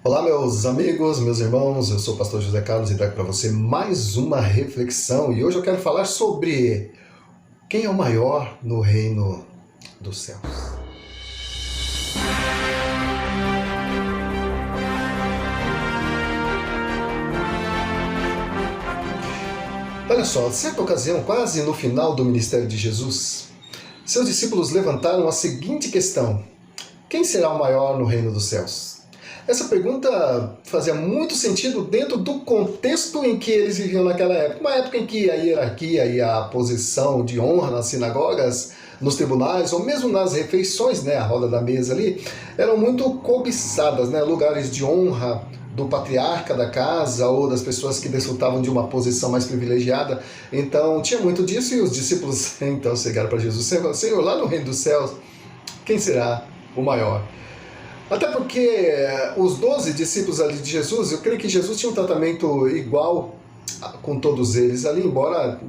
Olá, meus amigos, meus irmãos, eu sou o pastor José Carlos e trago para você mais uma reflexão. E hoje eu quero falar sobre quem é o maior no reino dos céus. Olha só, certa ocasião, quase no final do ministério de Jesus, seus discípulos levantaram a seguinte questão: quem será o maior no reino dos céus? Essa pergunta fazia muito sentido dentro do contexto em que eles viviam naquela época. Uma época em que a hierarquia e a posição de honra nas sinagogas, nos tribunais, ou mesmo nas refeições, a roda da mesa ali, eram muito cobiçadas, lugares de honra do patriarca da casa ou das pessoas que desfrutavam de uma posição mais privilegiada. Então tinha muito disso e os discípulos então chegaram para Jesus: Senhor, lá no reino dos céus, quem será o maior? Até porque os 12 discípulos ali de Jesus, eu creio que Jesus tinha um tratamento igual com todos eles ali, embora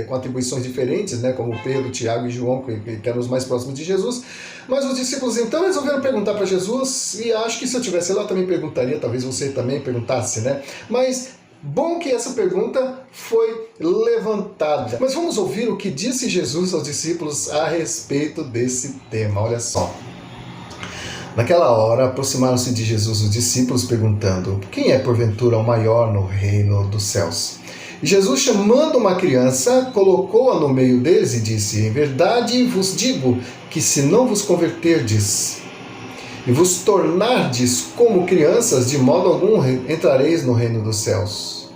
com atribuições diferentes, como Pedro, Tiago e João, que eram os mais próximos de Jesus. Mas os discípulos então resolveram perguntar para Jesus, e acho que se eu estivesse lá eu também perguntaria, talvez você também perguntasse, Mas bom que essa pergunta foi levantada. Mas vamos ouvir o que disse Jesus aos discípulos a respeito desse tema, olha só. Naquela hora, aproximaram-se de Jesus os discípulos, perguntando: quem é porventura o maior no reino dos céus? E Jesus, chamando uma criança, colocou-a no meio deles e disse: em verdade vos digo que se não vos converterdes e vos tornardes como crianças, de modo algum entrareis no reino dos céus.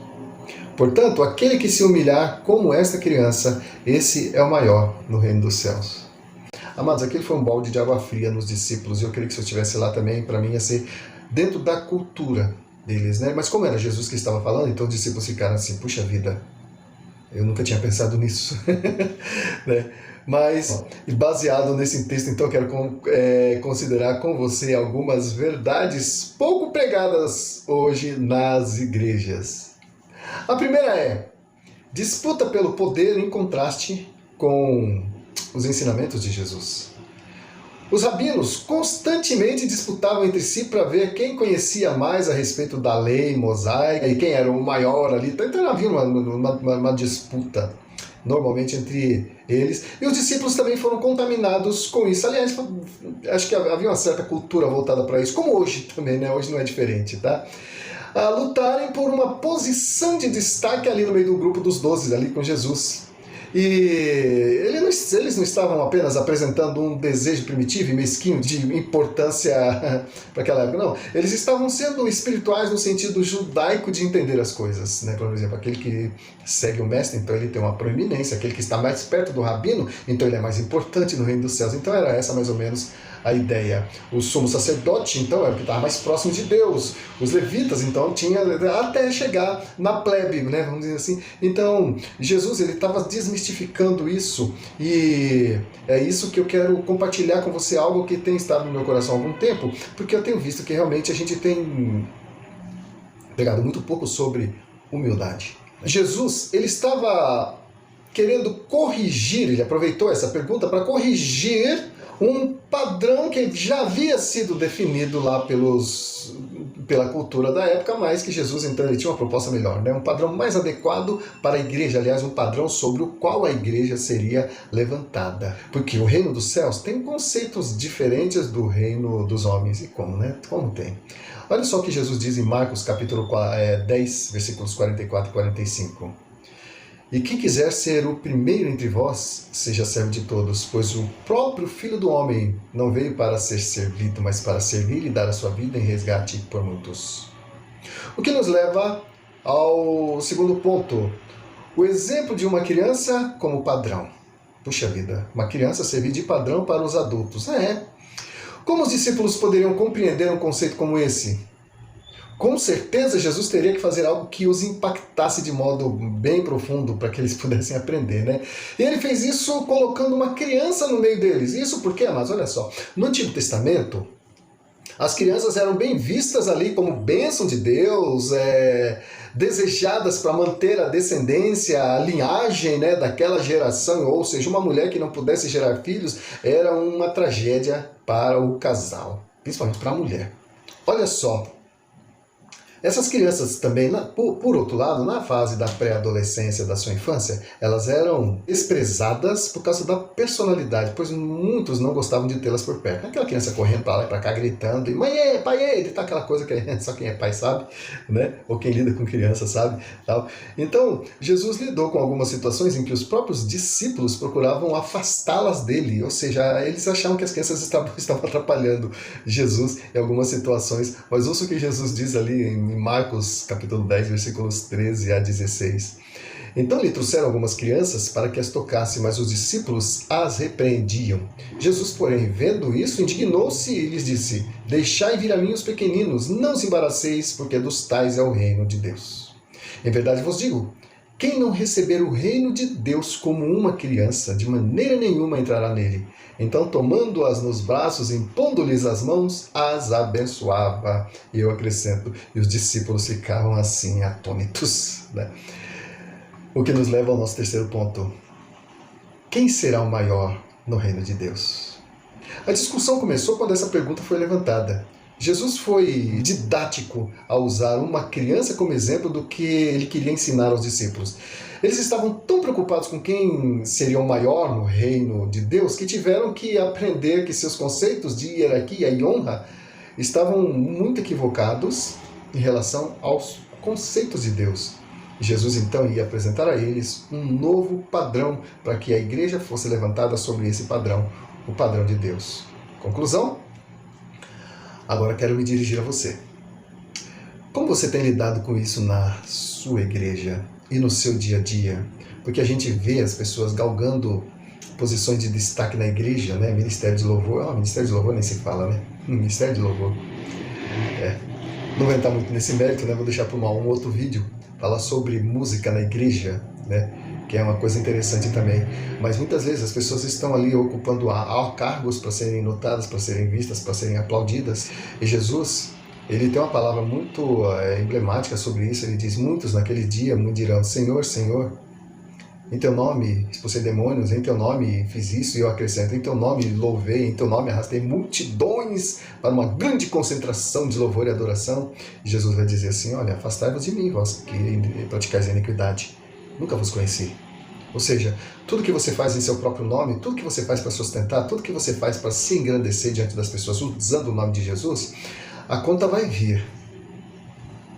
Portanto, aquele que se humilhar como esta criança, esse é o maior no reino dos céus. Amados, aquele foi um balde de água fria nos discípulos, e eu creio que se eu estivesse lá também, para mim ia ser dentro da cultura deles, Mas como era Jesus que estava falando, então os discípulos ficaram assim: puxa vida, eu nunca tinha pensado nisso, Mas, baseado nesse texto, então, eu quero considerar com você algumas verdades pouco pregadas hoje nas igrejas. A primeira é: disputa pelo poder em contraste com os ensinamentos de Jesus. Os rabinos constantemente disputavam entre si para ver quem conhecia mais a respeito da lei mosaica e quem era o maior ali. Então havia uma disputa normalmente entre eles, e os discípulos também foram contaminados com isso. Aliás, acho que havia uma certa cultura voltada para isso, como hoje também, Hoje não é diferente, A lutarem por uma posição de destaque ali no meio do grupo dos 12, ali com Jesus. E eles não estavam apenas apresentando um desejo primitivo e mesquinho de importância para aquela época, não. Eles estavam sendo espirituais no sentido judaico de entender as coisas, Por exemplo, aquele que segue o mestre, então ele tem uma proeminência. Aquele que está mais perto do rabino, então ele é mais importante no reino dos céus. Então era essa mais ou menos a ideia. O sumo sacerdote, então, era o que estava mais próximo de Deus. Os levitas, então, tinha até chegar na plebe, Vamos dizer assim. Então, Jesus, ele estava desmistificando isso, e é isso que eu quero compartilhar com você, algo que tem estado no meu coração há algum tempo, porque eu tenho visto que realmente a gente tem pegado muito pouco sobre humildade. Jesus, ele estava querendo corrigir, ele aproveitou essa pergunta para corrigir um padrão que já havia sido definido lá pela cultura da época, mas que Jesus, então, ele tinha uma proposta melhor, Um padrão mais adequado para a igreja, aliás, um padrão sobre o qual a igreja seria levantada. Porque o reino dos céus tem conceitos diferentes do reino dos homens. E como, Como tem? Olha só o que Jesus diz em Marcos, capítulo 10, versículos 44 e 45. E quem quiser ser o primeiro entre vós, seja servo de todos, pois o próprio Filho do Homem não veio para ser servido, mas para servir e dar a sua vida em resgate por muitos. O que nos leva ao segundo ponto: o exemplo de uma criança como padrão. Puxa vida, uma criança servir de padrão para os adultos. Como os discípulos poderiam compreender um conceito como esse? Com certeza Jesus teria que fazer algo que os impactasse de modo bem profundo para que eles pudessem aprender, E ele fez isso colocando uma criança no meio deles. Isso porque, mas olha só, no Antigo Testamento, as crianças eram bem vistas ali como bênção de Deus, desejadas para manter a descendência, a linhagem, daquela geração, ou seja, uma mulher que não pudesse gerar filhos era uma tragédia para o casal, principalmente para a mulher. Olha só, essas crianças também, por outro lado, na fase da pré-adolescência, da sua infância, elas eram desprezadas por causa da personalidade, pois muitos não gostavam de tê-las por perto. Aquela criança correndo para lá e para cá, gritando, e mãe, pai, tá aquela coisa que só quem é pai sabe, né? Ou quem lida com criança sabe. Tal. Então, Jesus lidou com algumas situações em que os próprios discípulos procuravam afastá-las dele, ou seja, eles achavam que as crianças estavam atrapalhando Jesus em algumas situações, mas ouça o que Jesus diz ali em Marcos capítulo 10, versículos 13 a 16. Então lhe trouxeram algumas crianças para que as tocasse, mas os discípulos as repreendiam. Jesus, porém, vendo isso, indignou-se e lhes disse: deixai vir a mim os pequeninos, não os embaraceis, porque dos tais é o reino de Deus. Em verdade vos digo, quem não receber o reino de Deus como uma criança, de maneira nenhuma entrará nele. Então, tomando-as nos braços, impondo-lhes as mãos, as abençoava. E eu acrescento, e os discípulos ficavam assim, atônitos. Né? O que nos leva ao nosso terceiro ponto. Quem será o maior no reino de Deus? A discussão começou quando essa pergunta foi levantada. Jesus foi didático ao usar uma criança como exemplo do que ele queria ensinar aos discípulos. Eles estavam tão preocupados com quem seria o maior no reino de Deus que tiveram que aprender que seus conceitos de hierarquia e honra estavam muito equivocados em relação aos conceitos de Deus. Jesus então ia apresentar a eles um novo padrão para que a igreja fosse levantada sobre esse padrão, o padrão de Deus. Conclusão? Agora quero me dirigir a você. Como você tem lidado com isso na sua igreja e no seu dia a dia? Porque a gente vê as pessoas galgando posições de destaque na igreja, né? Ministério de louvor. Ministério de louvor nem se fala, né? Ministério de louvor. Não vou entrar muito nesse mérito, né? Vou deixar para um outro vídeo falar sobre música na igreja, né? Que é uma coisa interessante também. Mas muitas vezes as pessoas estão ali ocupando cargos para serem notadas, para serem vistas, para serem aplaudidas. E Jesus, ele tem uma palavra muito emblemática sobre isso. Ele diz: muitos naquele dia me dirão: Senhor, Senhor, em teu nome expulsei demônios, em teu nome fiz isso, e eu acrescento: em teu nome louvei, em teu nome arrastei multidões para uma grande concentração de louvor e adoração. E Jesus vai dizer assim: olha, afastai-vos de mim, vós que praticais a iniquidade. Nunca vos conheci. Ou seja, tudo que você faz em seu próprio nome, tudo que você faz para sustentar, tudo que você faz para se engrandecer diante das pessoas usando o nome de Jesus, a conta vai vir.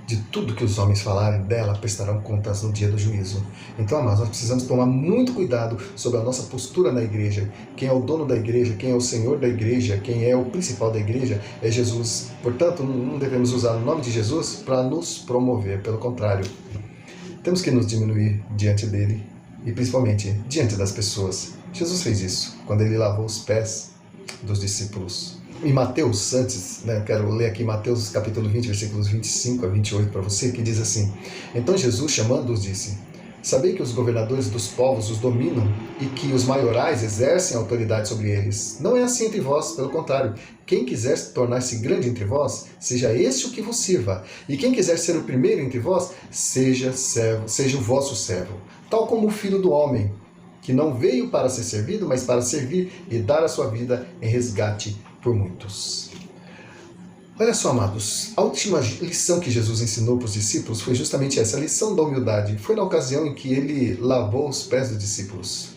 De tudo que os homens falarem dela, prestarão contas no dia do juízo. Então, amados, nós precisamos tomar muito cuidado sobre a nossa postura na igreja. Quem é o dono da igreja, quem é o Senhor da igreja, quem é o principal da igreja é Jesus. Portanto, não devemos usar o nome de Jesus para nos promover, pelo contrário. Temos que nos diminuir diante dele e principalmente diante das pessoas. Jesus fez isso quando ele lavou os pés dos discípulos. Em Mateus, antes, né, eu quero ler aqui Mateus capítulo 20, versículos 25 a 28 para você, que diz assim: então Jesus, chamando-os, disse: sabei que os governadores dos povos os dominam e que os maiorais exercem autoridade sobre eles. Não é assim entre vós, pelo contrário. Quem quiser tornar-se grande entre vós, seja este o que vos sirva. E quem quiser ser o primeiro entre vós, seja o vosso servo. Tal como o Filho do Homem, que não veio para ser servido, mas para servir e dar a sua vida em resgate por muitos. Olha só, amados, a última lição que Jesus ensinou para os discípulos foi justamente essa, a lição da humildade. Foi na ocasião em que ele lavou os pés dos discípulos.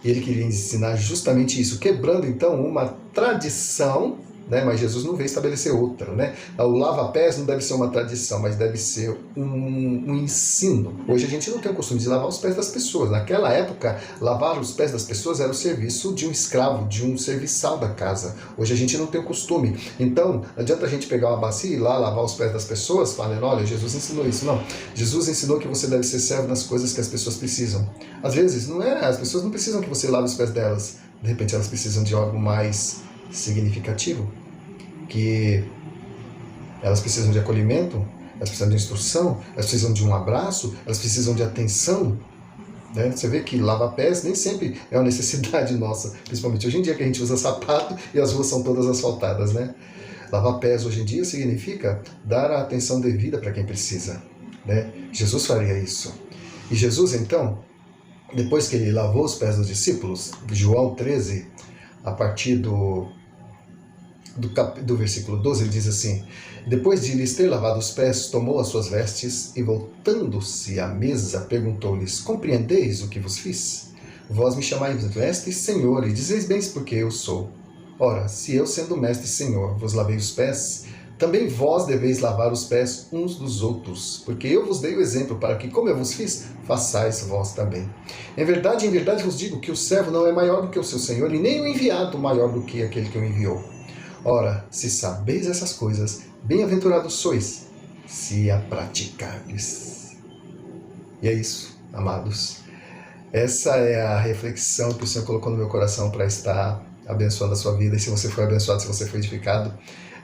E ele queria ensinar justamente isso, quebrando então uma tradição, né? Mas Jesus não veio estabelecer outra, né? O lava-pés não deve ser uma tradição, mas deve ser um ensino. Hoje a gente não tem o costume de lavar os pés das pessoas. Naquela época, lavar os pés das pessoas era o serviço de um escravo, de um serviçal da casa. Hoje a gente não tem o costume. Então, não adianta a gente pegar uma bacia e ir lá lavar os pés das pessoas, falando: olha, Jesus ensinou isso. Não. Jesus ensinou que você deve ser servo nas coisas que as pessoas precisam. Às vezes, as pessoas não precisam que você lave os pés delas. De repente, elas precisam de algo mais significativo, que elas precisam de acolhimento, elas precisam de instrução, elas precisam de um abraço, elas precisam de atenção, né? Você vê que lava-pés nem sempre é uma necessidade nossa, principalmente hoje em dia que a gente usa sapato e as ruas são todas asfaltadas, né? Lavar-pés hoje em dia significa dar a atenção devida para quem precisa, né? Jesus faria isso. E Jesus então, depois que ele lavou os pés dos discípulos, João 13, a partir do do versículo 12, ele diz assim: depois de lhes ter lavado os pés, tomou as suas vestes e, voltando-se à mesa, perguntou-lhes: compreendeis o que vos fiz? Vós me chamais mestre e senhor, e dizeis bem porque eu sou. Ora, se eu, sendo mestre e senhor, vos lavei os pés, também vós deveis lavar os pés uns dos outros, porque eu vos dei o exemplo para que, como eu vos fiz, façais vós também. Em verdade vos digo que o servo não é maior do que o seu senhor, e nem o enviado maior do que aquele que o enviou. Ora, se sabeis essas coisas, bem-aventurados sois, se a praticardes. E é isso, amados. Essa é a reflexão que o Senhor colocou no meu coração para estar abençoando a sua vida. E se você foi abençoado, se você foi edificado,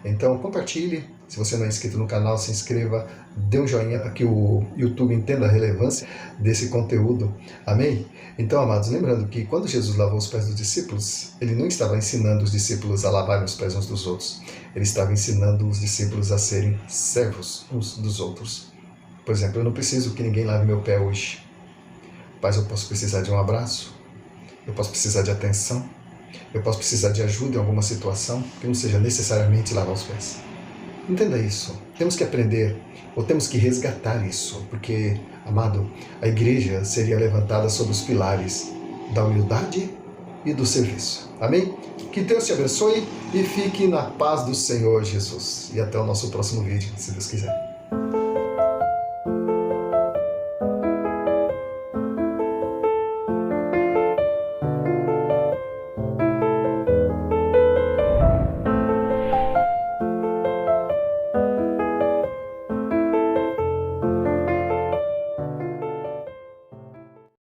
então compartilhe. Se você não é inscrito no canal, se inscreva, dê um joinha para que o YouTube entenda a relevância desse conteúdo. Amém? Então, amados, lembrando que quando Jesus lavou os pés dos discípulos, ele não estava ensinando os discípulos a lavarem os pés uns dos outros. Ele estava ensinando os discípulos a serem servos uns dos outros. Por exemplo, eu não preciso que ninguém lave meu pé hoje. Mas eu posso precisar de um abraço, eu posso precisar de atenção, eu posso precisar de ajuda em alguma situação que não seja necessariamente lavar os pés. Entenda isso. Temos que aprender, ou temos que resgatar isso, porque, amado, a igreja seria levantada sobre os pilares da humildade e do serviço. Amém? Que Deus te abençoe e fique na paz do Senhor Jesus. E até o nosso próximo vídeo, se Deus quiser.